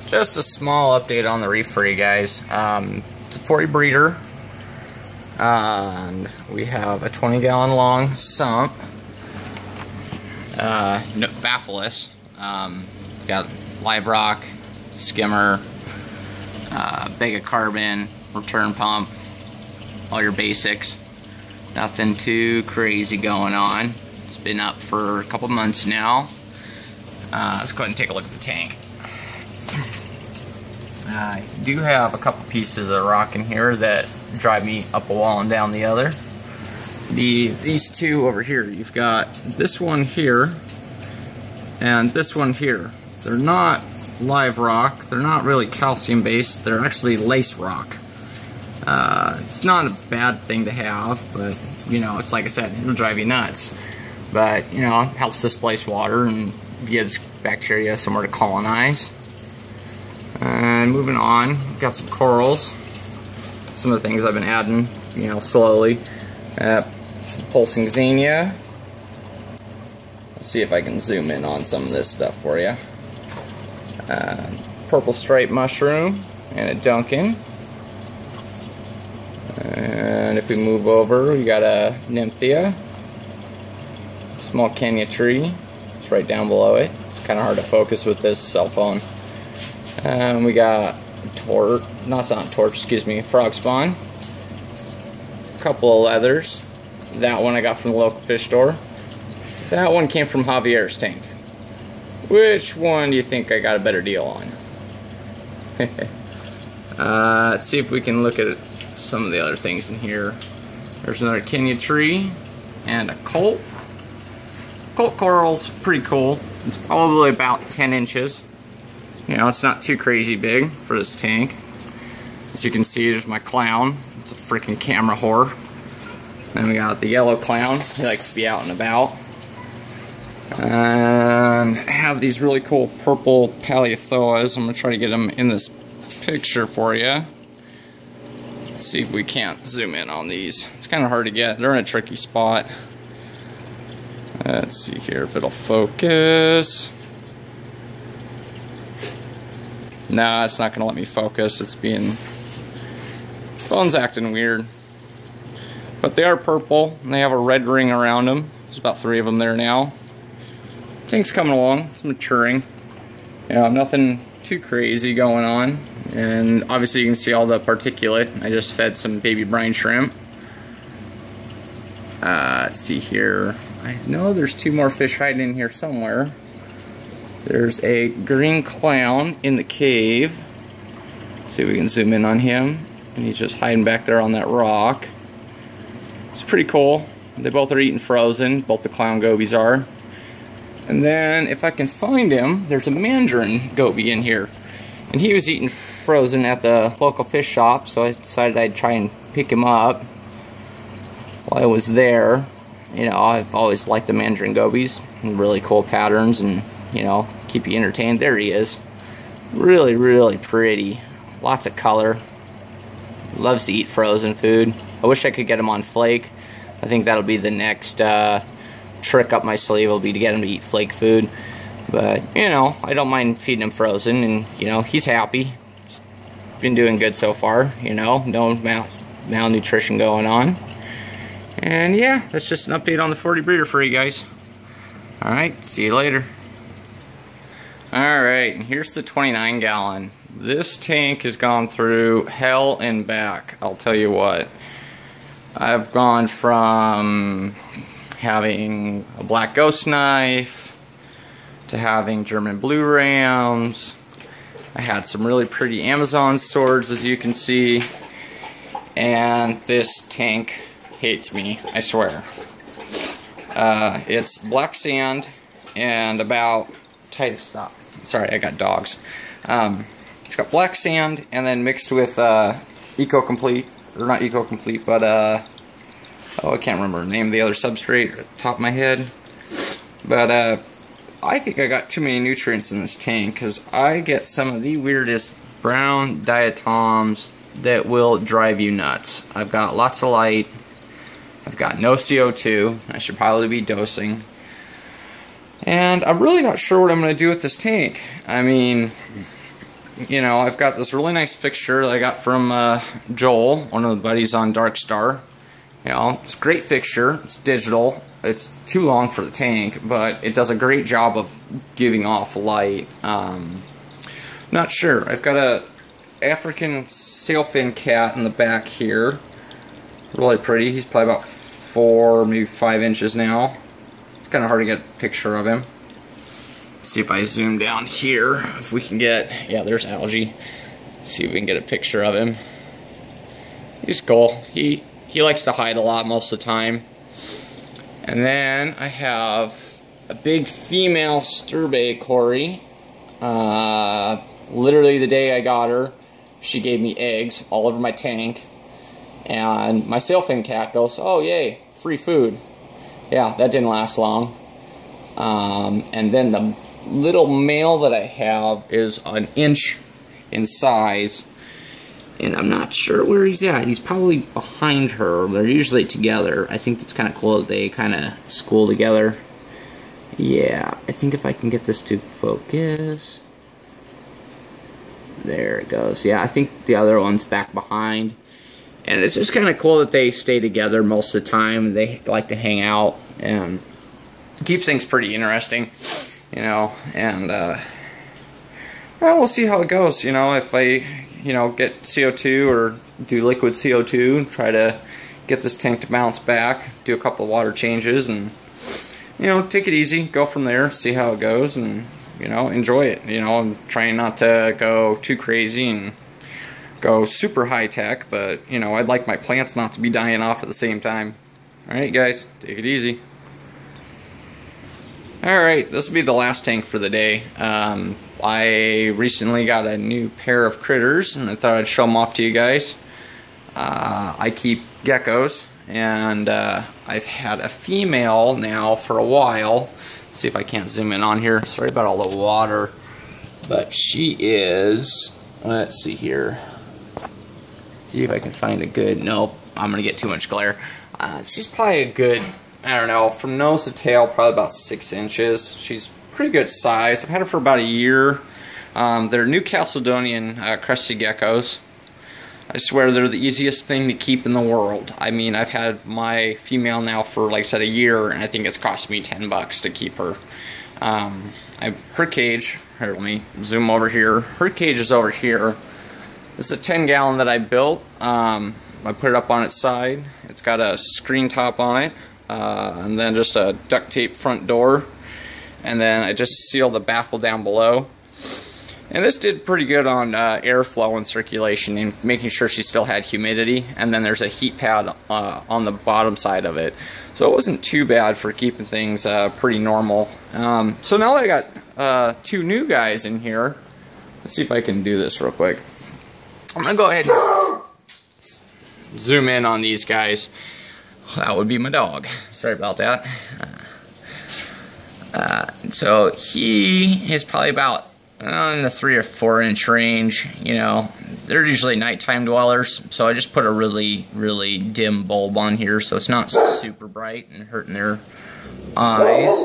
Just a small update on the reef for you guys. It's a 40 breeder, and we have a 20-gallon long sump, baffleless. Got live rock, skimmer, bag of carbon, return pump, all your basics. Nothing too crazy going on. It's been up for a couple months now. Let's go ahead and take a look at the tank. I do have a couple pieces of rock in here that drive me up a wall and down the other. These two over here, you've got this one here and this one here. They're not live rock, they're not really calcium based, they're actually lace rock. It's not a bad thing to have, but you know, it's like I said, it'll drive you nuts. But you know, it helps displace water and gives bacteria somewhere to colonize. And moving on, we've got some corals. Some of the things I've been adding, you know, slowly. Some pulsing xenia. Let's see if I can zoom in on some of this stuff for you. Purple stripe mushroom and a Duncan. And if we move over, we got a Nymphia. Small Kenya tree. It's right down below it. It's kind of hard to focus with this cell phone. We got frog spawn. A couple of leathers. That one I got from the local fish store. That one came from Javier's tank. Which one do you think I got a better deal on? Let's see if we can look at some of the other things in here. There's another Kenya tree and a colt. Colt coral's pretty cool. It's probably about 10 inches. You know, it's not too crazy big for this tank. As you can see, there's my clown. It's a freaking camera whore. Then we got the yellow clown. He likes to be out and about. And I have these really cool purple Paleothoas. I'm going to try to get them in this picture for you. Let's see if we can't zoom in on these. It's kind of hard to get. They're in a tricky spot. Let's see here if it'll focus. Nah, it's not going to let me focus. Phone's acting weird. But they are purple, and they have a red ring around them. There's about 3 of them there now. Tank's coming along. It's maturing. Yeah, nothing too crazy going on. And obviously you can see all the particulate. I just fed some baby brine shrimp. Let's see here. I know there's 2 more fish hiding in here somewhere. There's a green clown in the cave. See if we can zoom in on him. And he's just hiding back there on that rock. It's pretty cool. They both are eating frozen. Both the clown gobies are. And then if I can find him, there's a mandarin goby in here. And he was eating frozen at the local fish shop, so I decided I'd try and pick him up while I was there. You know, I've always liked the mandarin gobies. Really cool patterns and, you know, keep you entertained. There he is. Really, really pretty. Lots of color. Loves to eat frozen food. I wish I could get him on flake. I think that'll be the next trick up my sleeve, will be to get him to eat flake food. But, you know, I don't mind feeding him frozen, and, you know, he's happy. Been doing good so far, you know. No malnutrition going on. And, yeah, that's just an update on the 40 breeder for you guys. Alright, see you later. Alright, here's the 29-gallon. This tank has gone through hell and back, I'll tell you what. I've gone from having a black ghost knife to having German blue rams. I had some really pretty Amazon swords, as you can see. And this tank hates me, I swear. It's black sand and about... Titus, stop. Sorry, I got dogs. It's got black sand and then mixed with Eco-Complete. Or not Eco-Complete, but oh, I can't remember the name of the other substrate at the top of my head. But I think I got too many nutrients in this tank, because I get some of the weirdest brown diatoms that will drive you nuts. I've got lots of light. I've got no CO2. I should probably be dosing. And I'm really not sure what I'm going to do with this tank. I mean, you know, I've got this really nice fixture that I got from Joel, one of the buddies on Darkstar. You know, it's a great fixture. It's digital. It's too long for the tank, but it does a great job of giving off light. Not sure. I've got a African sailfin cat in the back here. Really pretty. He's probably about 4, maybe 5 inches now. It's kind of hard to get a picture of him. Let's see if I zoom down here, if we can get, yeah, there's Algae. See if we can get a picture of him. He's cool. He likes to hide a lot most of the time. And then I have a big female Sturbe Cory. Literally the day I got her, she gave me eggs all over my tank. And my sailfin cat goes, oh yay, free food. Yeah, that didn't last long. And then the little male that I have is an inch in size. And I'm not sure where he's at. He's probably behind her. They're usually together. I think it's kind of cool that they kind of school together. Yeah, I think if I can get this to focus. There it goes. Yeah, I think the other one's back behind. And it's just kind of cool that they stay together most of the time. They like to hang out, and it keeps things pretty interesting, you know. And well, we'll see how it goes. You know, if I, you know, get CO2 or do liquid CO2 and try to get this tank to bounce back, do a couple of water changes, and you know, take it easy, go from there, see how it goes, and you know, enjoy it. You know, I'm trying not to go too crazy and go super high tech, but you know, I'd like my plants not to be dying off at the same time. Alright guys, take it easy. Alright, this will be the last tank for the day. I recently got a new pair of critters, and I thought I'd show them off to you guys. I keep geckos, and I've had a female now for a while. Let's see if I can't zoom in on here. Sorry about all the water. But she is, let's see here. See if I can find a good, nope, I'm going to get too much glare. She's probably a good, I don't know, from nose to tail, probably about 6 inches. She's pretty good size. I've had her for about a year. They're New Caledonian crested geckos. I swear they're the easiest thing to keep in the world. I mean, I've had my female now for, like I said, a year, and I think it's cost me $10 to keep her. Her cage, here, let me zoom over here. Her cage is over here. This is a 10-gallon that I built. I put it up on its side. It's got a screen top on it, and then just a duct tape front door. And then I just sealed the baffle down below. And this did pretty good on airflow and circulation and making sure she still had humidity. And then there's a heat pad on the bottom side of it. So it wasn't too bad for keeping things pretty normal. So now that I got 2 new guys in here, let's see if I can do this real quick. I'm going to go ahead and zoom in on these guys. That would be my dog. Sorry about that. So he is probably about in the 3 or 4 inch range. You know, they're usually nighttime dwellers, so I just put a really, really dim bulb on here so it's not super bright and hurting their eyes.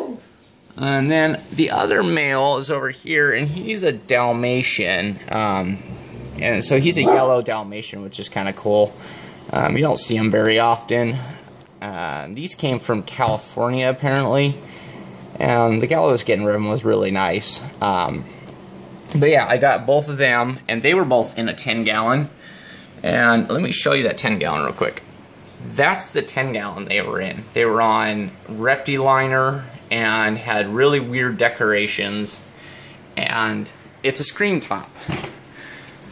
And then the other male is over here, and he's a Dalmatian. And so he's a yellow Dalmatian, which is kind of cool. You don't see them very often. These came from California, apparently. And the gal that was getting rid of them was really nice. But yeah, I got both of them, and they were both in a 10-gallon. And let me show you that 10-gallon real quick. That's the 10-gallon they were in. They were on Reptiliner and had really weird decorations. And it's a screen top.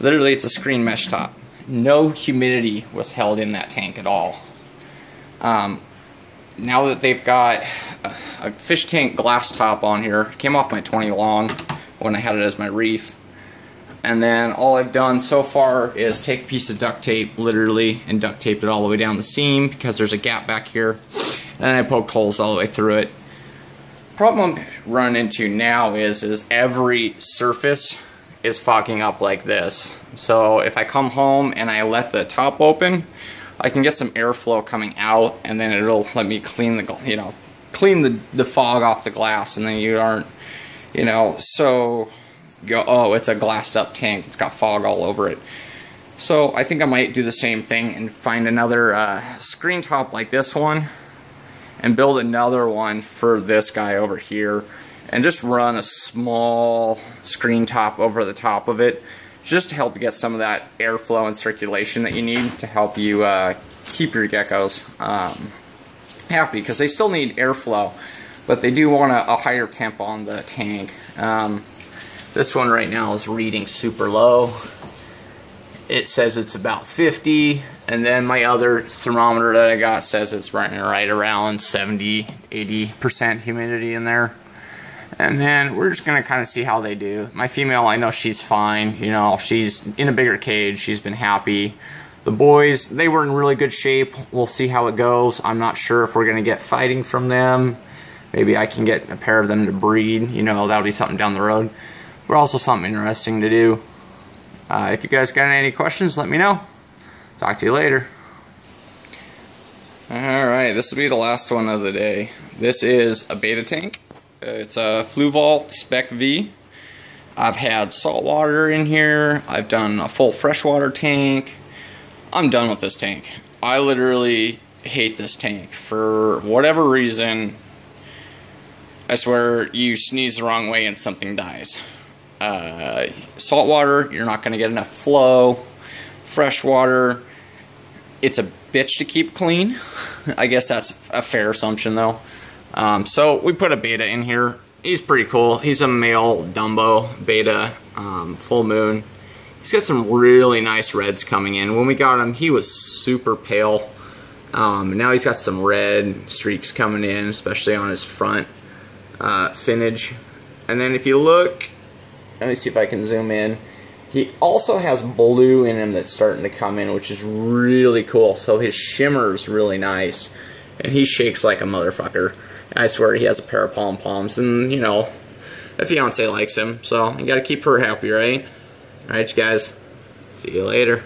Literally, it's a screen mesh top. No humidity was held in that tank at all. Now that they've got a fish tank glass top on here, came off my 20 long when I had it as my reef. And then all I've done so far is take a piece of duct tape, literally, and duct taped it all the way down the seam because there's a gap back here. And then I poked holes all the way through it. Problem I'm running into now is every surface is fogging up like this. So if I come home and I let the top open, I can get some airflow coming out, and then it'll let me clean the, clean the fog off the glass, and then you aren't, so go, oh, it's a glassed up tank. It's got fog all over it. So I think I might do the same thing and find another screen top like this one and build another one for this guy over here and just run a small screen top over the top of it just to help get some of that airflow and circulation that you need to help you keep your geckos happy, because they still need airflow, but they do want a higher temp on the tank. This one right now is reading super low. It says it's about 50, and then my other thermometer that I got says it's running right around 70-80% humidity in there. And then we're just gonna kind of see how they do. My female, I know she's fine. You know, she's in a bigger cage. She's been happy. The boys, they were in really good shape. We'll see how it goes. I'm not sure if we're gonna get fighting from them. Maybe I can get a pair of them to breed. You know, that'll be something down the road. But also something interesting to do. If you guys got any questions, let me know. Talk to you later. Alright, this will be the last one of the day. This is a beta tank. It's a Fluval Spec V. I've had salt water in here. I've done a full freshwater tank. I'm done with this tank. I literally hate this tank. For whatever reason, I swear you sneeze the wrong way and something dies. Salt water, you're not going to get enough flow. Freshwater, it's a bitch to keep clean. I guess that's a fair assumption though. So we put a beta in here. He's pretty cool. He's a male Dumbo beta, full moon. He's got some really nice reds coming in. When we got him, he was super pale. Now he's got some red streaks coming in, especially on his front finnage. And then if you look, let me see if I can zoom in. He also has blue in him that's starting to come in, which is really cool. So his shimmer is really nice. And he shakes like a motherfucker. I swear he has a pair of pom-poms, and you know, the fiance likes him, so you gotta keep her happy, right? Alright, you guys, see you later.